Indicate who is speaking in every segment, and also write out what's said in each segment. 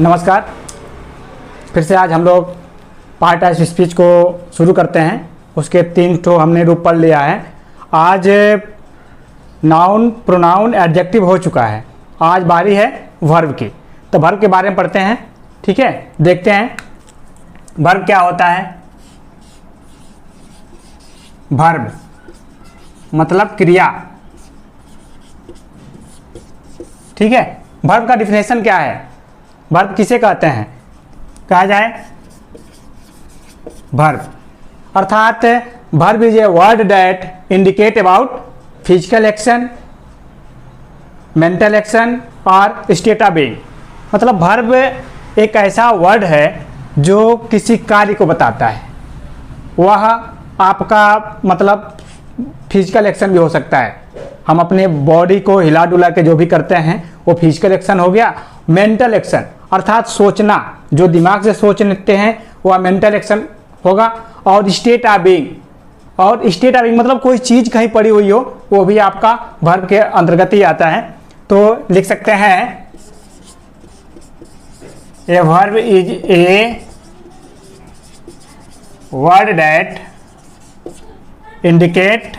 Speaker 1: नमस्कार। फिर से आज हम लोग पार्ट ऑफ स्पीच को शुरू करते हैं। उसके 3 ठो हमने रूप पढ़ लिया है। आज नाउन, प्रोनाउन, एडजेक्टिव हो चुका है। आज बारी है वर्ब की। तो वर्ब के बारे में पढ़ते हैं। ठीक है, देखते हैं वर्ब क्या होता है। वर्ब मतलब क्रिया। ठीक है, वर्ब का डिफिनेशन क्या है, वर्ब किसे कहते हैं। कहा जाए वर्ब अर्थात verb is a word that indicate about physical action, mental action और स्टेट ऑफ बीइंग। मतलब वर्ब एक ऐसा वर्ड है जो किसी कार्य को बताता है। वह आपका मतलब फिजिकल एक्शन भी हो सकता है। हम अपने बॉडी को हिला डुला के जो भी करते हैं वो फिजिकल एक्शन हो गया। मेंटल एक्शन अर्थात सोचना, जो दिमाग से सोचते हैं वह मेंटल एक्शन होगा। और स्टेट ऑफ बीइंग, और स्टेट ऑफ बीइंग मतलब कोई चीज़ कहीं पड़ी हुई हो, वो भी आपका वर्ब के अंतर्गत ही आता है। तो लिख सकते हैं a verb is a word that indicate.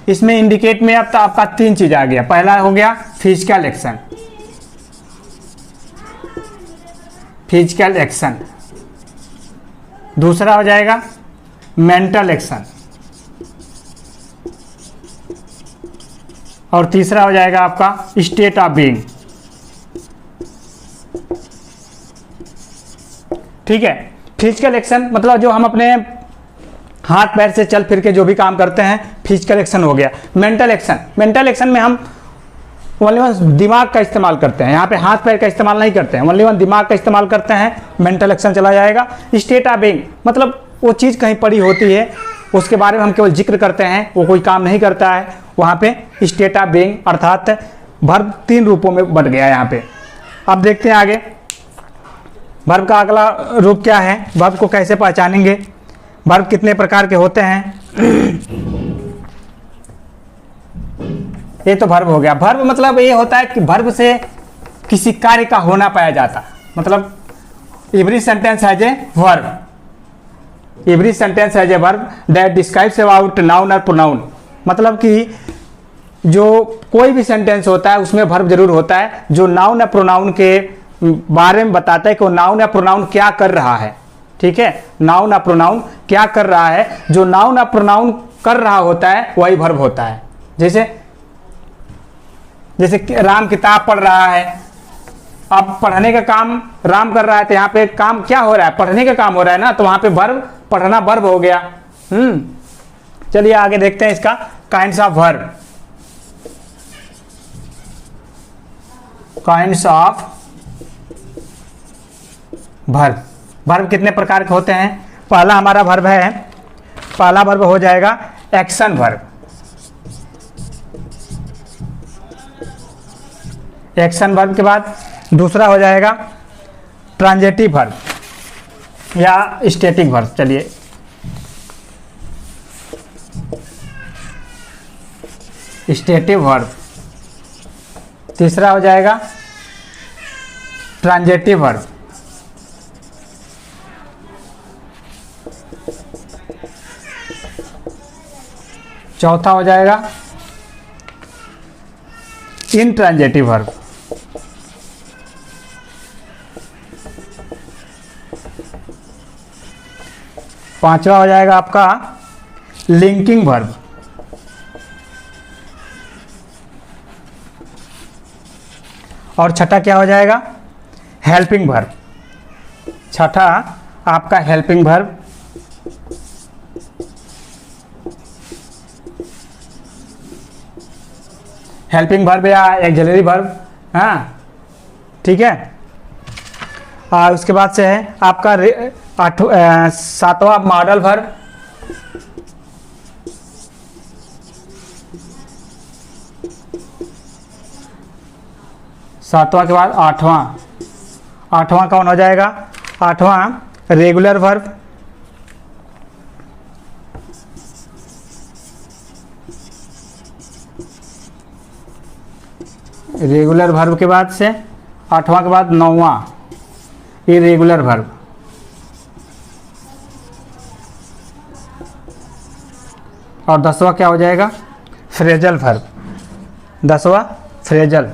Speaker 1: इसमें इंडिकेट में अब तो आपका 3 चीज आ गया। पहला हो गया फिजिकल एक्शन, फिजिकल एक्शन। दूसरा हो जाएगा मेंटल एक्शन, और तीसरा हो जाएगा आपका स्टेट ऑफ बीइंग। ठीक है, फिजिकल एक्शन मतलब जो हम अपने हाथ पैर से चल फिर के जो भी काम करते हैं, फिजिकल एक्शन हो गया। मेंटल एक्शन, मेंटल एक्शन में हम ओनली वन दिमाग का इस्तेमाल करते हैं। यहाँ पे हाथ पैर का इस्तेमाल नहीं करते हैं, ओनली वन दिमाग का इस्तेमाल करते हैं। मेंटल एक्शन चला जाएगा। स्टेट ऑफ बीइंग मतलब वो चीज़ कहीं पड़ी होती है, उसके बारे में हम केवल जिक्र करते हैं, वो कोई काम नहीं करता है। वहाँ पे स्टेट ऑफ बीइंग अर्थात वर्ब 3 रूपों में बट गया यहाँ पे। अब देखते हैं आगे वर्ब का अगला रूप क्या है, वर्ब को कैसे पहचानेंगे, वर्ब कितने प्रकार के होते हैं। ये तो वर्ब हो गया। वर्ब मतलब ये होता है कि वर्ब से किसी कार्य का होना पाया जाता। मतलब every sentence has a verb, every sentence has a verb that describes about noun और प्रोनाउन। मतलब कि जो कोई भी सेंटेंस होता है उसमें वर्ब जरूर होता है, जो नाउन या प्रोनाउन के बारे में बताता है कि नाउन या प्रोनाउन क्या कर रहा है। ठीक है, नाउन या प्रोनाउन क्या कर रहा है, जो नाउन या प्रोनाउन कर रहा होता है वही वर्ब होता है। जैसे राम किताब पढ़ रहा है। अब पढ़ने का काम राम कर रहा है, तो यहाँ पे काम क्या हो रहा है, पढ़ने का काम हो रहा है ना, तो वहां पे वर्ब, पढ़ना वर्ब हो गया। चलिए आगे देखते हैं इसका kinds of verb. Kinds of verb, verb कितने प्रकार के होते हैं। पहला हमारा वर्ब है, पहला वर्ब हो जाएगा एक्शन वर्ब। एक्शन वर्ब के बाद दूसरा हो जाएगा ट्रांजिटिव वर्ब या स्टैटिक वर्ब। चलिए स्टैटिक वर्ब। तीसरा हो जाएगा ट्रांजिटिव वर्ब। चौथा हो जाएगा इंट्रांजिटिव वर्ब। पांचवा हो जाएगा आपका लिंकिंग वर्ब। और छठा क्या हो जाएगा हेल्पिंग वर्ब। छठा आपका हेल्पिंग वर्ब। हेल्पिंग वर्ब या एक्सिलरी वर्ब। हाँ ठीक है। और उसके बाद से है आपका 7वां मॉडल वर्ब। सातवां के बाद आठवां कौन हो जाएगा, 8वां रेगुलर वर्ब। रेगुलर वर्ब के बाद से 8वां के बाद 9वां इरेगुलर वर्ब। और 10वां क्या हो जाएगा? Phrasal verb. 10वां फ्रेजल।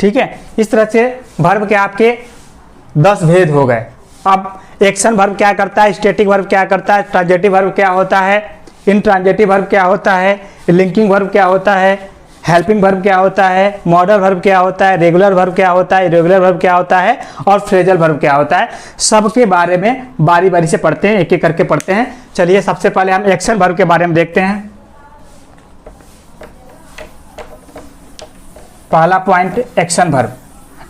Speaker 1: ठीक है, इस तरह से वर्ब के आपके 10 भेद हो गए। अब एक्शन वर्ब क्या करता है, स्टैटिक वर्ब क्या करता है, ट्रांजिटिव वर्ब क्या होता है, इंट्रांजिटिव वर्ब क्या होता है, लिंकिंग वर्ब क्या होता है, हेल्पिंग वर्ब क्या होता है, मॉडल वर्ब क्या होता है, रेगुलर वर्ब क्या होता है, इरेगुलर वर्ब क्या होता है और फ्रेजल वर्ब क्या होता है, सबके बारे में बारी बारी से पढ़ते हैं, एक एक करके पढ़ते हैं। चलिए सबसे पहले हम एक्शन वर्ब के बारे में देखते हैं। पहला पॉइंट एक्शन वर्ब।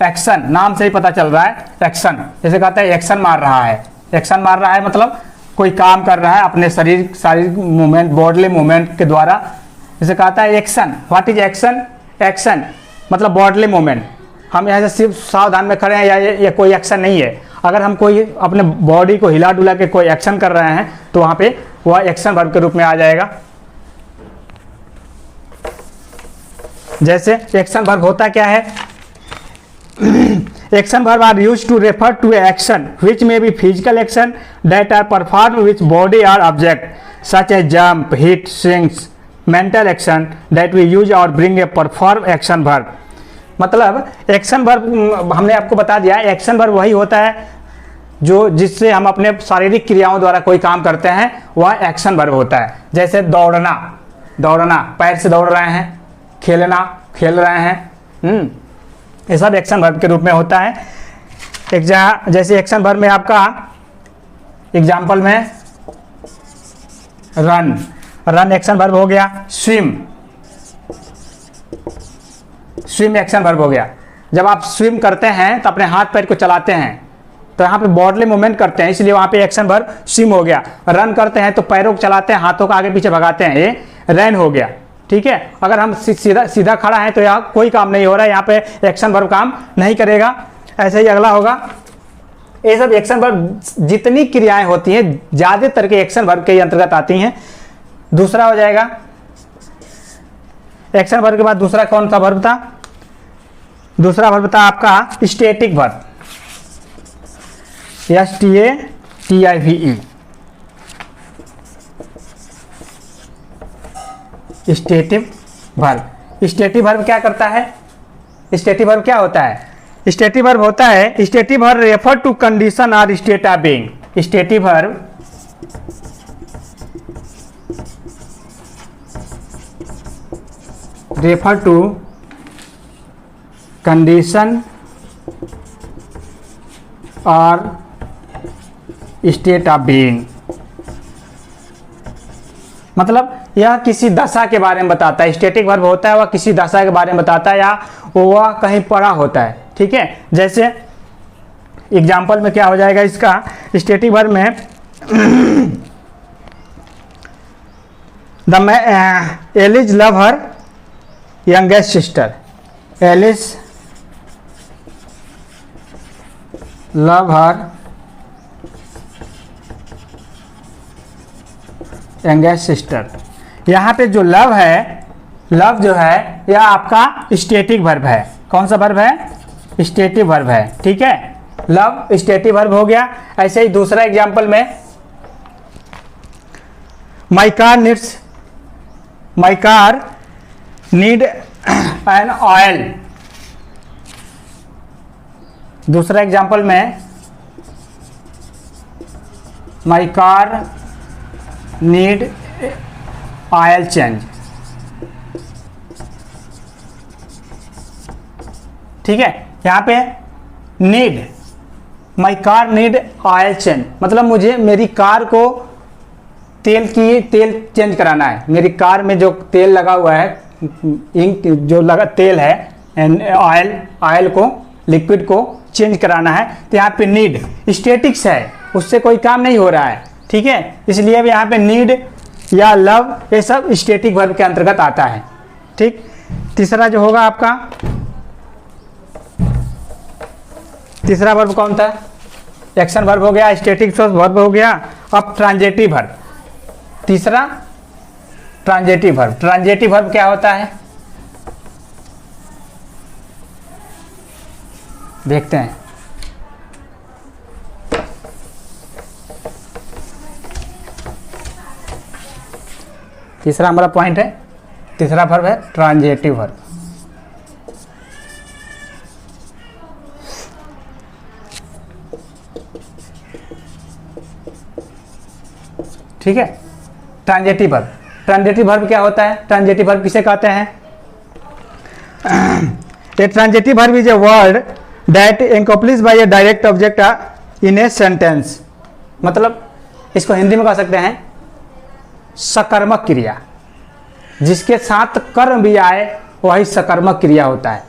Speaker 1: एक्शन, नाम से ही पता चल रहा है एक्शन। जैसे कहता है एक्शन मार रहा है, एक्शन मार रहा है मतलब कोई काम कर रहा है अपने शारीरिक मूवमेंट, बॉडली मूवमेंट के द्वारा। जैसे कहता है action, what is action? Action मतलब बॉडली मूवमेंट। हम यहाँ से सिर्फ सावधान में खड़े हैं या ये कोई एक्शन नहीं है। अगर हम कोई अपने बॉडी को हिला डुला के कोई एक्शन कर रहे हैं तो वहाँ पे वह एक्शन वर्ब के रूप में आ जाएगा। जैसे एक्शन वर्ब होता क्या है? Action verb are used to refer to action which may be physical action that are performed with body or object such as jump, hit, swings, mental action that we use or bring a perform action verb। मतलब action verb हमने आपको बता दिया, action verb वही होता है जो जिससे हम अपने शारीरिक क्रियाओं द्वारा कोई काम करते हैं, वह एक्शन वर्ब होता है। जैसे दौड़ना, दौड़ना पैर से दौड़ रहे हैं, खेलना खेल रहे हैं, ये सब एक्शन वर्ब के रूप में होता है। जैसे एक्शन वर्ब में आपका एग्जाम्पल में रन, रन एक्शन वर्ब हो गया। स्विम, स्विम एक्शन वर्ब हो गया। जब आप स्विम करते हैं तो अपने हाथ पैर को चलाते हैं, तो यहाँ पे बॉडली मूवमेंट करते हैं, इसलिए वहाँ पे एक्शन वर्ब स्विम हो गया। रन करते हैं तो पैरों को चलाते हैं, हाथों को आगे पीछे भगाते हैं, ये रन हो गया। ठीक है, अगर हम सीधा खड़ा है तो यहाँ कोई काम नहीं हो रहा है, यहाँ पे एक्शन वर्ब काम नहीं करेगा। ऐसे ही अगला होगा, ये सब एक्शन वर्ब जितनी क्रियाएं होती हैं ज्यादातर के एक्शन वर्ब के अंतर्गत आती हैं। दूसरा हो जाएगा एक्शन वर्ब के बाद दूसरा कौन सा वर्ब था? दूसरा वर्ब था आपका static verb, STATIVE। Static verb, static verb क्या करता है? स्टैटिक वर्ब क्या होता है? स्टैटिक वर्ब होता है, static verb refer to condition और state of being. Static verb refer to condition और स्टेट ऑफ बीइंग, मतलब यह किसी दशा के बारे में बताता है। स्टैटिक वर्ब होता है वह किसी दशा के बारे में बताता है या वह कहीं पड़ा होता है। ठीक है, जैसे एग्जाम्पल में क्या हो जाएगा इसका? स्टैटिक वर्ब में Elise love her youngest sister, Elise love her youngest sister. यहाँ पे जो लव है, लव जो है यह आपका स्टैटिक वर्ब है। कौन सा वर्ब है? स्टैटिक वर्ब है। ठीक है, लव स्टैटिक वर्ब हो गया। ऐसे ही दूसरा एग्जांपल में my car need an oil. दूसरा एग्जांपल में my car need oil change. ठीक है, यहाँ पे need, my car need oil change मतलब मुझे मेरी कार को तेल चेंज कराना है। मेरी कार में जो तेल लगा हुआ है, इंक जो लगा तेल है, ऑयल को, लिक्विड को चेंज कराना है। तो यहाँ पे नीड स्टैटिक्स है, उससे कोई काम नहीं हो रहा है। ठीक है, इसलिए अब यहाँ पे नीड या लव ये सब स्टैटिक वर्ब के अंतर्गत आता है। ठीक, तीसरा जो होगा आपका, तीसरा वर्ब कौन था? एक्शन वर्ब हो गया, स्टैटिक वर्ब हो गया अब ट्रांजिटिव वर्ब, तीसरा ट्रांजिटिव वर्ब। ट्रांजिटिव वर्ब क्या होता है, देखते हैं। तीसरा हमारा पॉइंट है, तीसरा वर्ब है ट्रांजिटिव वर्ब। ठीक है, ट्रांजिटिव वर्ब। ट्रांजिटिव वर्ब क्या होता है, ट्रांजिटिव वर्ब किसे कहते हैं? A transitive verb is a word that accomplish by a direct object in a sentence. मतलब इसको हिंदी में कह सकते हैं सकर्मक क्रिया, जिसके साथ कर्म भी आए वही सकर्मक क्रिया होता है।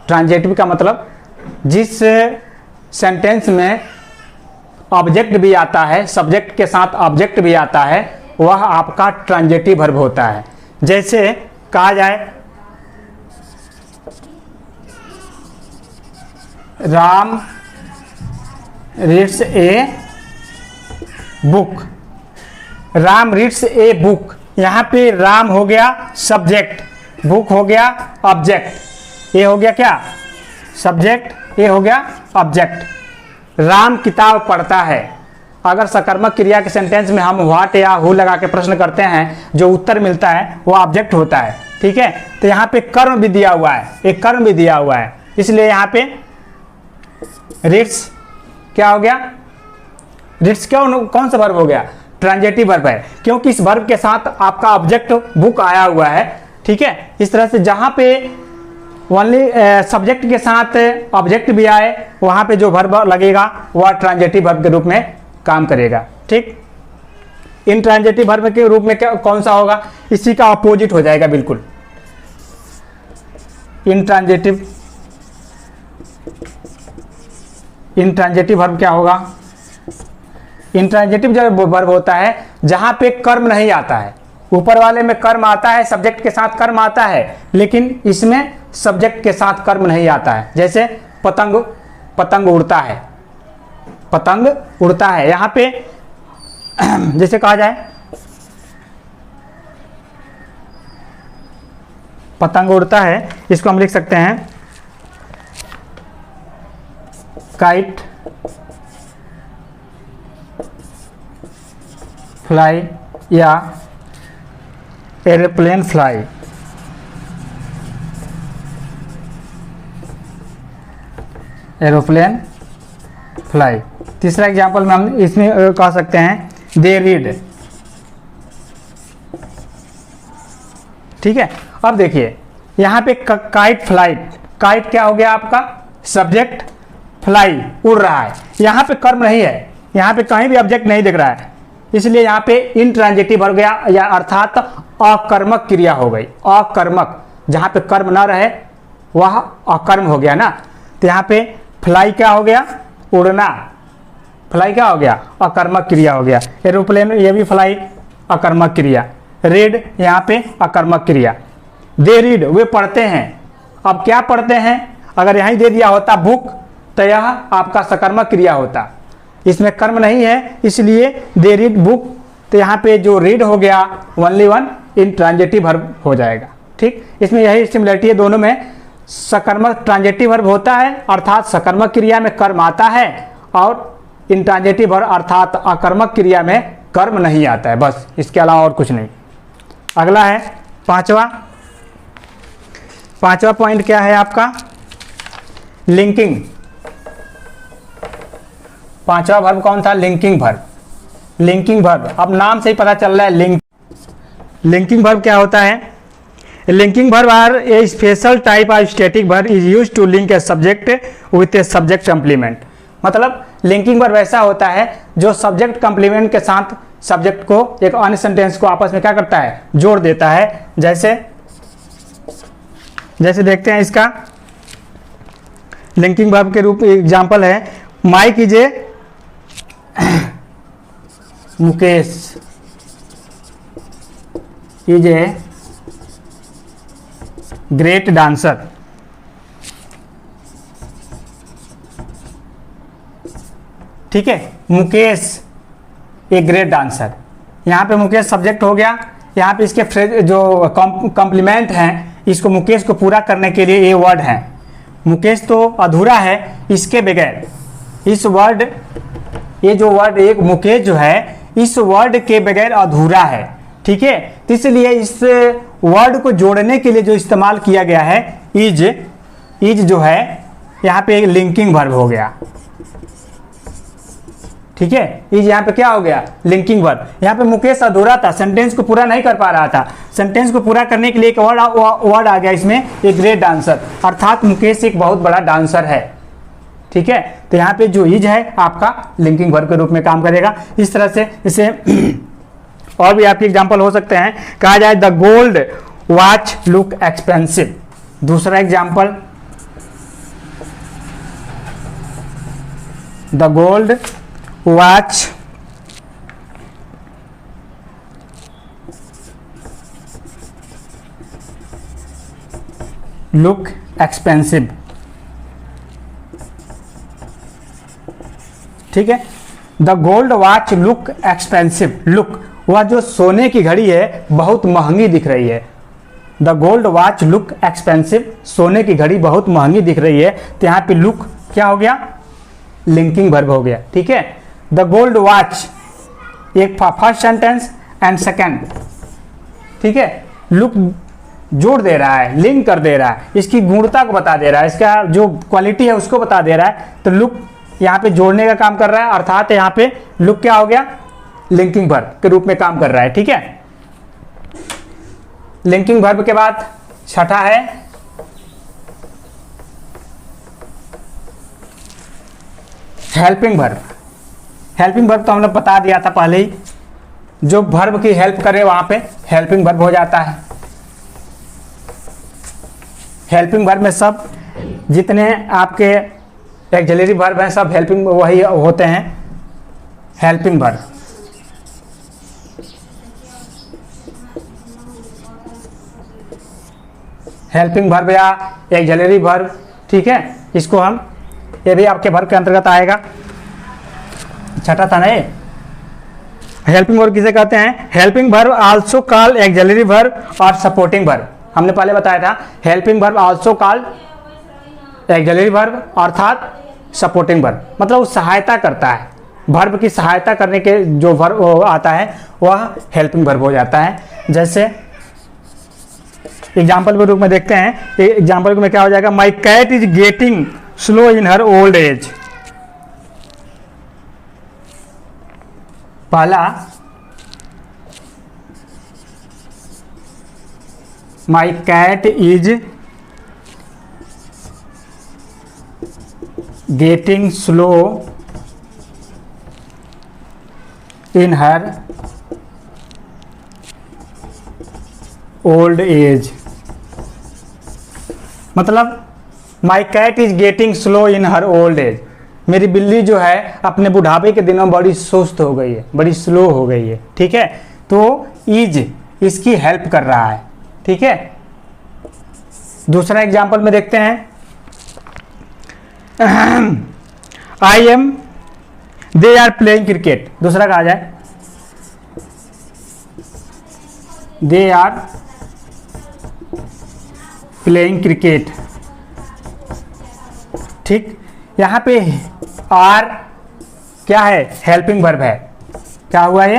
Speaker 1: ट्रांजिटिव का मतलब जिस सेंटेंस में ऑब्जेक्ट भी आता है, सब्जेक्ट के साथ ऑब्जेक्ट भी आता है, वह आपका ट्रांजिटिव वर्ब होता है। जैसे कहा जाए Ram reads a book, Ram reads a book. यहाँ पे राम हो गया सब्जेक्ट, बुक हो गया ऑब्जेक्ट, ये हो गया क्या सब्जेक्ट, ये हो गया ऑब्जेक्ट। राम किताब पढ़ता है। अगर सकर्मक क्रिया के सेंटेंस में हम व्हाट या हु लगा के प्रश्न करते हैं, जो उत्तर मिलता है वो ऑब्जेक्ट होता है। ठीक है, तो यहाँ पे कर्म भी दिया हुआ है, एक कर्म भी दिया हुआ है, इसलिए यहाँ पे रीड्स क्या हो गया, रीड्स कौन सा वर्ब हो गया, ट्रांजिटिव वर्ब है, क्योंकि इस वर्ब के साथ आपका ऑब्जेक्ट बुक आया हुआ है। ठीक है, इस तरह से जहां पे ओनली सब्जेक्ट के साथ ऑब्जेक्ट भी आए, वहां पे जो वर्ब लगेगा वह ट्रांजिटिव वर्ब के रूप में काम करेगा। ठीक, इन ट्रांजिटिव वर्ब के रूप में कौन सा होगा, इसी का अपोजिट हो जाएगा बिल्कुल। इंट्रांजिटिव वर्ब क्या होगा, इंट्रांजिटिव जो वर्ब होता है जहां पे कर्म नहीं आता है। ऊपर वाले में कर्म आता है, सब्जेक्ट के साथ कर्म आता है, लेकिन इसमें सब्जेक्ट के साथ कर्म नहीं आता है। जैसे पतंग उड़ता है, पतंग उड़ता है, यहां पे जैसे कहा जाए पतंग उड़ता है, इसको हम लिख सकते हैं काइट फ्लाई या एरोप्लेन फ्लाई। Aeroplane fly. तीसरा एग्जांपल में हम इसमें कह सकते हैं दे रीड। ठीक है, अब देखिए यहाँ पे काइट फ्लाइट, काइट क्या हो गया आपका सब्जेक्ट, फ्लाई उड़ रहा है, यहाँ पे कर्म नहीं है, यहाँ पे कहीं भी ऑब्जेक्ट नहीं दिख रहा है, इसलिए यहाँ पे इंट्रांजिटिव हो गया, या अर्थात अकर्मक क्रिया हो गई। अकर्मक, जहाँ पे कर्म ना रहे वह अकर्म हो गया ना। तो यहाँ पे फ्लाई क्या हो गया, उड़ना, फ्लाई क्या हो गया, अकर्मक क्रिया हो गया। एरोप्लेन, ये भी फ्लाई अकर्मक क्रिया। रीड यहाँ पे अकर्मक क्रिया। दे रीड, वे पढ़ते हैं। अब क्या पढ़ते हैं, अगर यहीं दे दिया होता बुक तो यह आपका सकर्मक क्रिया होता, इसमें कर्म नहीं है, इसलिए दे रीड बुक। तो यहाँ पे जो रीड हो गया ओनली वन इंट्रांजिटिव वर्ब हो जाएगा। ठीक, इसमें यही सिमिलरिटी है दोनों में। सकर्मक ट्रांजिटिव वर्ब होता है, अर्थात सकर्मक क्रिया में कर्म आता है, और इंट्रांजिटिव वर्ब अर्थात अकर्मक क्रिया में कर्म नहीं आता है, बस इसके अलावा और कुछ नहीं। अगला है पांचवा पॉइंट क्या है आपका, लिंकिंग। पांचवा वर्ब कौन था, लिंकिंग वर्ब। लिंकिंग वर्ब, अब नाम से ही पता चल रहा है लिंकिंग वर्ब क्या होता है। Linking verb are a special type of static verb is used to link a subject with a subject complement. मतलब लिंकिंग वर्ब ऐसा होता है जो सब्जेक्ट कंप्लीमेंट के साथ सब्जेक्ट को, एक अन्य सेंटेंस को आपस में क्या करता है, जोड़ देता है। जैसे देखते हैं इसका लिंकिंग वर्ब के रूप एग्जांपल है, Mike is a Mukesh is a great dancer. ठीक है, मुकेश ए ग्रेट डांसर। यहाँ पे मुकेश सब्जेक्ट हो गया, यहाँ पे इसके फ्रेज जो कॉम्प्लीमेंट हैं, इसको मुकेश को पूरा करने के लिए ये वर्ड है। मुकेश तो अधूरा है इसके बगैर, इस वर्ड, ये जो वर्ड एक मुकेश जो है इस वर्ड के बगैर अधूरा है, ठीक है। तो इसलिए इस वर्ड को जोड़ने के लिए जो इस्तेमाल किया गया है इज, इज जो है यहाँ पे एक लिंकिंग वर्ब हो गया, ठीक है। इज यहाँ पे क्या हो गया, लिंकिंग वर्ब। यहाँ पे मुकेश अधूरा था, सेंटेंस को पूरा नहीं कर पा रहा था, सेंटेंस को पूरा करने के लिए एक वर्ड आ गया इसमें, ए ग्रेट डांसर, अर्थात मुकेश एक बहुत बड़ा डांसर है, ठीक है। तो यहाँ पे जो इज है आपका लिंकिंग वर्ब के रूप में काम करेगा। इस तरह से इसे और भी आपके एग्जाम्पल हो सकते हैं। कहा जाए the gold watch look expensive. दूसरा example, the gold watch look expensive, ठीक है। The gold watch look expensive, look, वह जो सोने की घड़ी है बहुत महंगी दिख रही है। The gold watch look expensive, सोने की घड़ी बहुत महंगी दिख रही है। तो यहाँ पे लुक क्या हो गया, लिंकिंग वर्ब हो गया, ठीक है। द गोल्ड वॉच, एक फर्स्ट सेंटेंस एंड सेकेंड, ठीक है। लुक जोड़ दे रहा है, लिंक कर दे रहा है, इसकी गुणता को बता दे रहा है, इसका जो क्वालिटी है उसको बता दे रहा है। तो लुक यहाँ पे जोड़ने का काम कर रहा है, अर्थात यहाँ पे लुक क्या हो गया, लिंकिंग वर्ब के रूप में काम कर रहा है, ठीक है। लिंकिंग वर्ब के बाद छठा है हेल्पिंग वर्ब। हेल्पिंग वर्ब तो हमने बता दिया था पहले ही, जो वर्ब की हेल्प करे वहां पे हेल्पिंग वर्ब हो जाता है। हेल्पिंग वर्ब में सब जितने आपके ऑक्सिलरी वर्ब हैं सब हेल्पिंग वही होते हैं, हेल्पिंग वर्ब। हेल्पिंग वर्ब या ऑक्सिलरी वर्ब, ठीक है। इसको हम, ये भी आपके वर्ब के अंतर्गत आएगा। छठा था ना ये, हेल्पिंग वर्ब किसे कहते हैं, helping verb also called auxiliary verb और सपोर्टिंग वर्ब। हमने पहले बताया था helping verb also called auxiliary verb अर्थात सपोर्टिंग वर्ब, मतलब वो सहायता करता है, वर्ब की सहायता करने के जो वर्ब आता है वह हेल्पिंग वर्ब हो जाता है। जैसे एग्जाम्पल के रूप में देखते हैं, एग्जाम्पल में क्या हो जाएगा, my cat is getting slow in her old age. पहला, my cat is getting slow in her old age, मतलब my cat is getting slow in her old age, मेरी बिल्ली जो है अपने बुढ़ापे के दिनों बड़ी सुस्त हो गई है, बड़ी स्लो हो गई है, ठीक है। तो इज इसकी हेल्प कर रहा है, ठीक है। दूसरा एग्जाम्पल में देखते हैं, I am, they are playing cricket. दूसरा कहा जाए, दे आर प्लेइंग क्रिकेट, ठीक। यहाँ पे आर क्या है, हेल्पिंग वर्ब है। क्या हुआ ये,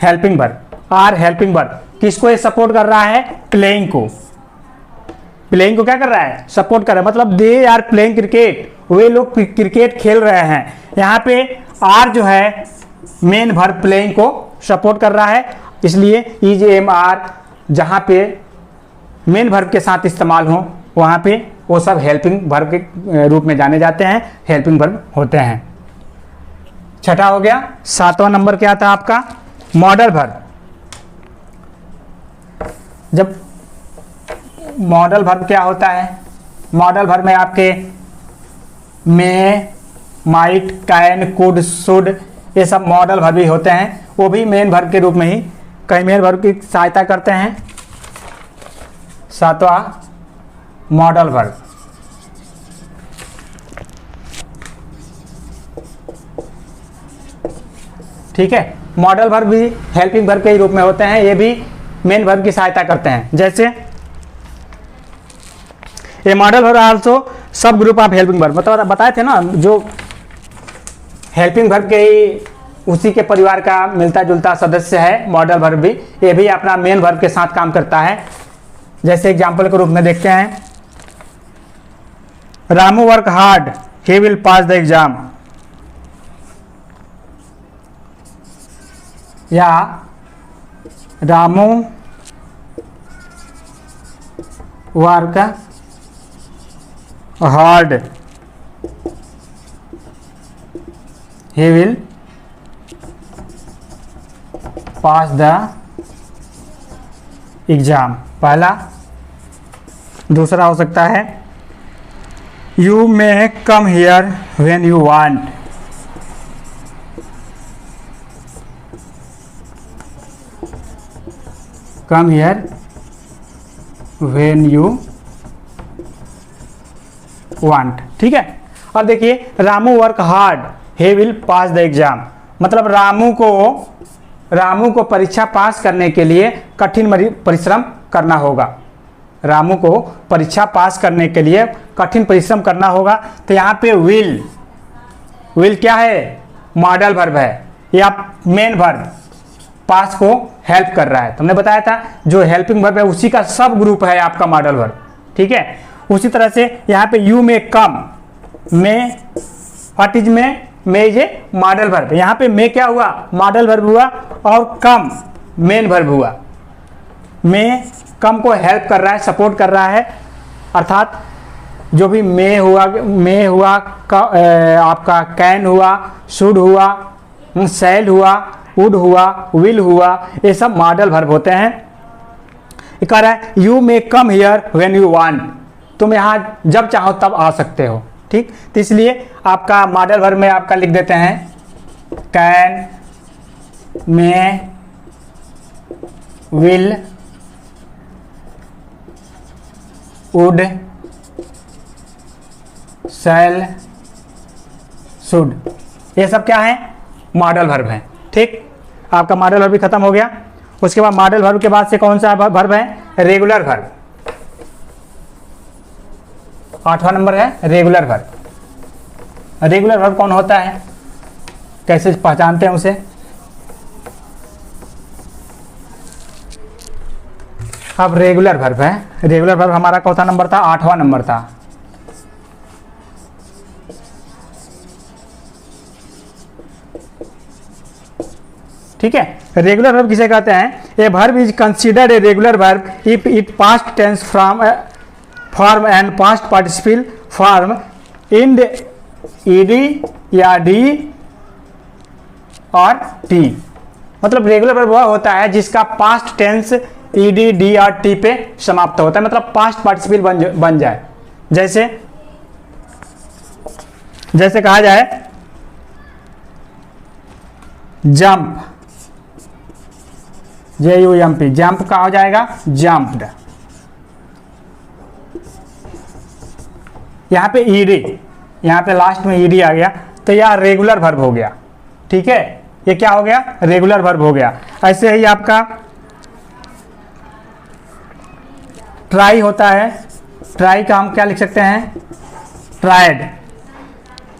Speaker 1: helping verb, are helping verb. किसको ये सपोर्ट कर रहा है, प्लेइंग को। प्लेइंग को क्या कर रहा है, सपोर्ट कर रहा है, मतलब दे आर प्लेइंग क्रिकेट, वे लोग क्रिकेट खेल रहे हैं। यहाँ पे आर जो है मेन वर्ब प्लेइंग को सपोर्ट कर रहा है, इसलिए इज एम आर जहाँ पे मेन वर्ब के साथ इस्तेमाल हो वहाँ पे वो सब हेल्पिंग वर्ब के रूप में जाने जाते हैं, हेल्पिंग वर्ब होते हैं। छठा हो गया। सातवां नंबर क्या था आपका, मॉडल वर्ब। जब मॉडल वर्ब क्या होता है, मॉडल वर्ब में आपके मे, माइट, कैन, कुड, शुड, ये सब मॉडल वर्ब ही होते हैं। वो भी मेन वर्ब के रूप में ही कई मेन वर्ब की सहायता करते हैं। सातवां मॉडल वर्ब। ठीक है। मॉडल वर्ब भी हेल्पिंग वर्ब के ही रूप में होते हैं, ये भी मेन वर्ब की सहायता करते हैं। जैसे ये मॉडल वर्ब आल्सो सब ग्रुप ऑफ हेल्पिंग वर्ब, मतलब बताए थे ना, जो हेल्पिंग वर्ब के ही उसी के परिवार का मिलता जुलता सदस्य है मॉडल वर्ब भी, ये भी अपना मेन वर्ब के साथ काम करता है। जैसे एग्जाम्पल के रूप में देखते हैं, Ramu work hard he will pass the exam, या Ramu work hard he will pass the exam, पहला। दूसरा हो सकता है you may come here when you want, come here when you want, ठीक है। और देखिए Ramu work hard he will pass the exam, मतलब रामू को परीक्षा पास करने के लिए कठिन परिश्रम करना होगा। रामू को परीक्षा पास करने के लिए कठिन परिश्रम करना होगा। तो यहाँ पे विल क्या है? मॉडल वर्ब है या मेन वर्ब, पास को हेल्प कर रहा है। तुमने बताया था जो हेल्पिंग वर्ब है उसी का सब ग्रुप है आपका मॉडल वर्ब, ठीक है। उसी तरह से यहाँ पे you may come, may what is may is a modal verb, यहाँ पे मे क्या हुआ? मॉडल वर्ब हुआ, और कम मेन वर्ब हुआ। मे कम को हेल्प कर रहा है, सपोर्ट कर रहा है, अर्थात जो भी मे हुआ आपका कैन हुआ, शुड हुआ, शैल हुआ, वुड हुआ, विल हुआ, ये सब मॉडल वर्ब होते हैं। ये कह रहा है you may come here when you want, तुम यहाँ जब चाहो तब आ सकते हो, ठीक। तो इसलिए आपका मॉडल वर्ब में आपका लिख देते हैं can, may, will, would, shall, should, ये सब क्या है? मॉडल वर्ब है, ठीक। आपका मॉडल वर्ब भी खत्म हो गया। उसके बाद मॉडल वर्ब के बाद से कौन सा वर्ब है? Regular verb. 8वां नंबर है रेगुलर वर्ब। रेगुलर वर्ब कौन होता है, कैसे पहचानते हैं उसे? अब रेगुलर वर्ब है, रेगुलर वर्ब हमारा कौन सा नंबर था? 8वां नंबर था। ठीक है। रेगुलर वर्ब किसे कहते हैं? A verb is considered a regular verb if it past tense form and past participle form in ED या डी और टी। मतलब रेगुलर वर्ब वह होता है जिसका पास्ट टेंस ईडी, डी और टी पे समाप्त होता है, मतलब पास्ट पार्टिसिपल बन जाए। जैसे कहा जाए जंप, JUMP, जंप का हो जाएगा जंप्ड। यहाँ पे ईडी, यहाँ पे लास्ट में ईडी आ गया तो यह रेगुलर वर्ब हो गया, ठीक है। ये क्या हो गया? रेगुलर वर्ब हो गया। ऐसे ही आपका ट्राई होता है, ट्राई का हम क्या लिख सकते हैं? ट्राइड।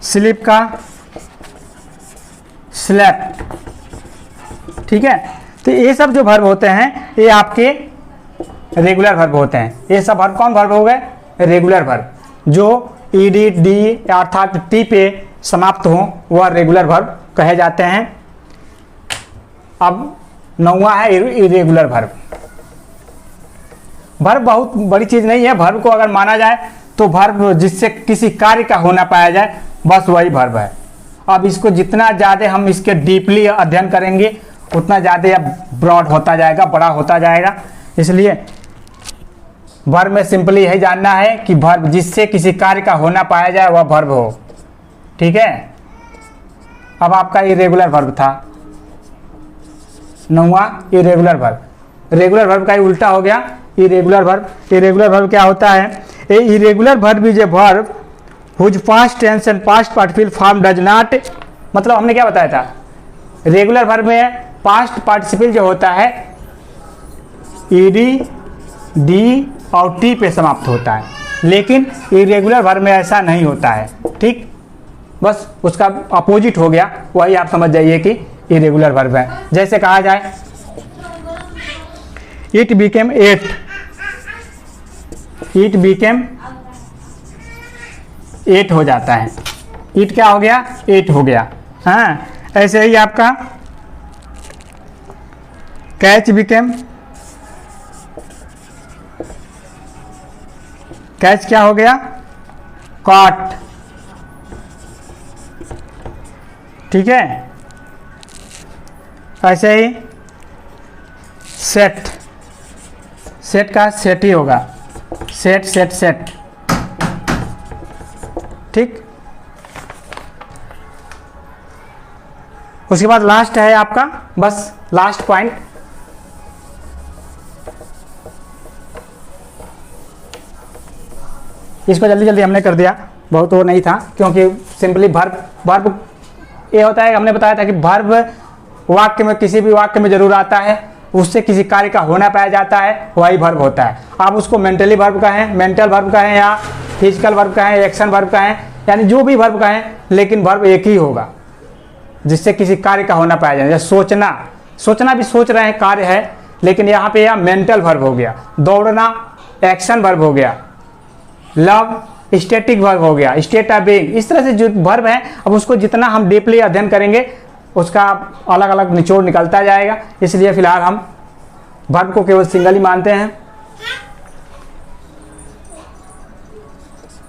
Speaker 1: स्लीप का स्लेप्ट, ठीक है। तो ये सब जो वर्ब होते हैं ये आपके रेगुलर वर्ब होते हैं। ये सब वर्ब कौन वर्ब हो गए? रेगुलर वर्ब, जो ईडी, डी अर्थात टी पे समाप्त हो वह रेगुलर वर्ब कहे जाते हैं। अब 9वां है इरेगुलर वर्ब। वर्ब बहुत बड़ी चीज नहीं है, वर्ब को अगर माना जाए तो वर्ब जिससे किसी कार्य का होना पाया जाए बस वही वर्ब है। अब इसको जितना ज़्यादा हम इसके डीपली अध्ययन करेंगे उतना ज़्यादा यह ब्रॉड होता जाएगा, बड़ा होता जाएगा। इसलिए वर्ब में सिंपली यही जानना है कि वर्ब जिससे किसी कार्य का होना पाया जाए वह वर्ब हो, ठीक है। अब आपका इरेगुलर वर्ब था 9वां इरेगुलर वर्ब। रेगुलर वर्ब का ही उल्टा हो गया इरेगुलर वर्ब। इरेगुलर वर्ब क्या होता है? A irregular verb is a verb whose past tense and past participle form does not, मतलब हमने क्या बताया था? रेगुलर वर्ब में पास्ट पार्टिसिपल जो होता है ईडी, डी और टी पे समाप्त होता है, लेकिन इरेगुलर वर्ब में ऐसा नहीं होता है। ठीक, बस उसका अपोजिट हो गया, वही आप समझ जाइए कि इरेगुलर वर्ब है। जैसे कहा जाए इट बिकेम 8, इट बिकेम 8 हो जाता है। इट क्या हो गया? 8 हो गया। हाँ, ऐसे ही आपका कैच बिकेम, कैच क्या हो गया? कॉट। ठीक है, ऐसे ही सेट, सेट का सेट ही होगा, सेट सेट सेट। ठीक, उसके बाद लास्ट है आपका, बस लास्ट पॉइंट, इसको जल्दी जल्दी हमने कर दिया, बहुत वो नहीं था, क्योंकि सिंपली वर्ब, वर्ब ये होता है, हमने बताया था कि वर्ब वाक्य में, किसी भी वाक्य में जरूर आता है, उससे किसी कार्य का होना पाया जाता है, वही वर्ब होता है। आप उसको मेंटली वर्ब कहें, मेंटल वर्ब कहें, या फिजिकल वर्ब कहें, एक्शन वर्ब कहें, यानी जो भी वर्ब कहें, लेकिन वर्ब एक ही होगा जिससे किसी कार्य का होना पाया जाए। जैसे सोचना, सोचना भी सोच रहे हैं, कार्य है, लेकिन यहाँ पे यह मेंटल वर्ब हो गया। दौड़ना एक्शन वर्ब हो गया। लव स्टैटिक वर्ब हो गया, स्टेट ऑफ बीइंग। इस तरह से जो वर्ब है, अब उसको जितना हम डीपली अध्ययन करेंगे उसका अलग अलग निचोड़ निकलता जाएगा। इसलिए फिलहाल हम वर्ब को केवल सिंगल ही मानते हैं।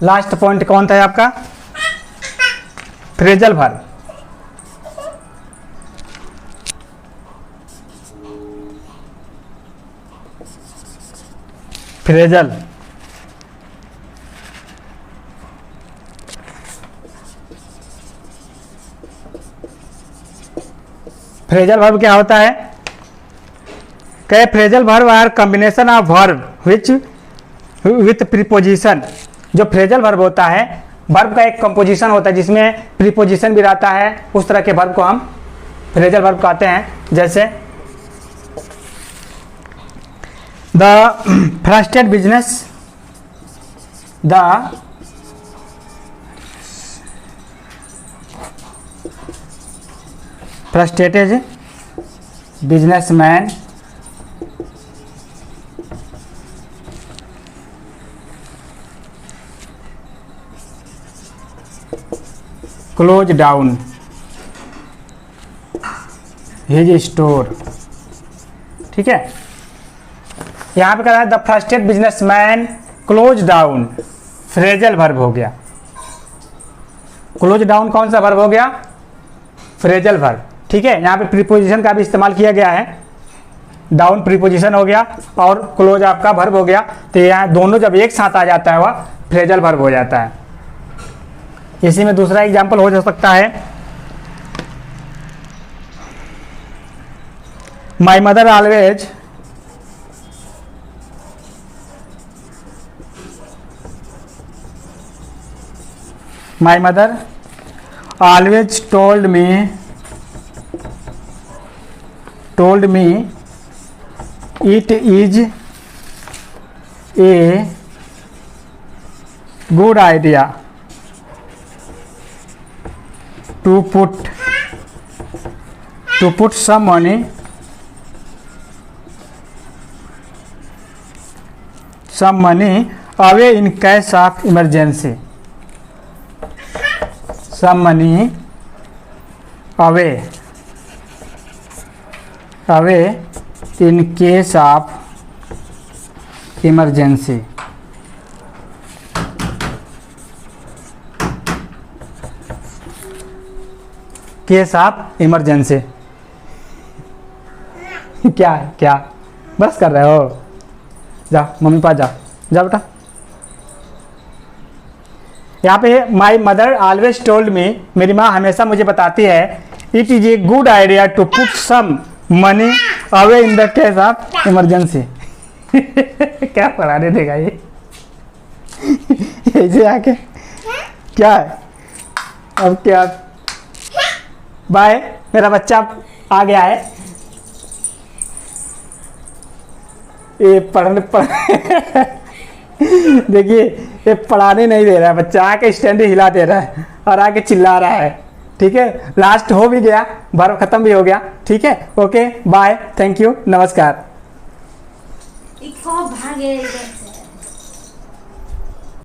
Speaker 1: लास्ट पॉइंट कौन था आपका? Phrasal verb. Phrasal, phrasal verb क्या होता है? कहे phrasal verb are combination of verb which with preposition. जो फ्रेजल वर्ब होता है, वर्ब का एक कंपोजिशन होता है जिसमें प्रीपोजिशन भी रहता है, उस तरह के वर्ब को हम फ्रेजल वर्ब कहते हैं। जैसे the frustrated business, the frustrated businessman close down his store. ठीक है, यहां पे कह रहा है the frustrated businessman close down, phrasal verb हो गया। क्लोज डाउन कौन सा वर्ब हो गया? Phrasal verb. ठीक है, यहाँ पे प्रीपोजिशन का भी इस्तेमाल किया गया है। डाउन प्रीपोजिशन हो गया और क्लोज आपका वर्ब हो गया, तो यहाँ दोनों जब एक साथ आ जाता है वह फ्रेजल वर्ब हो जाता है। इसी में दूसरा एग्जाम्पल हो सकता है, माई mother always My mother always told me it is a good idea to put some money away in case of emergency. Some money away in case of emergency. Case of emergency. क्या है, क्या बस कर रहे हो? जाओ mummy पास जाओ, जाओ बेटा। यहाँ पे my mother always told me, मेरी माँ हमेशा मुझे बताती है, it is a good idea to put some money away in the case of emergency. क्या पढ़ाने देगा ये? ऐसे आके क्या है अब? क्या बाय। मेरा बच्चा आ गया है। ये देखिए ये पढ़ाने नहीं दे रहा है बच्चा, आके स्टैंड हिला दे रहा है और आके चिल्ला रहा है। ठीक है, लास्ट हो भी गया, वर्ब खत्म भी हो गया। ठीक है, ओके बाय, थैंक यू, नमस्कार।
Speaker 2: भागे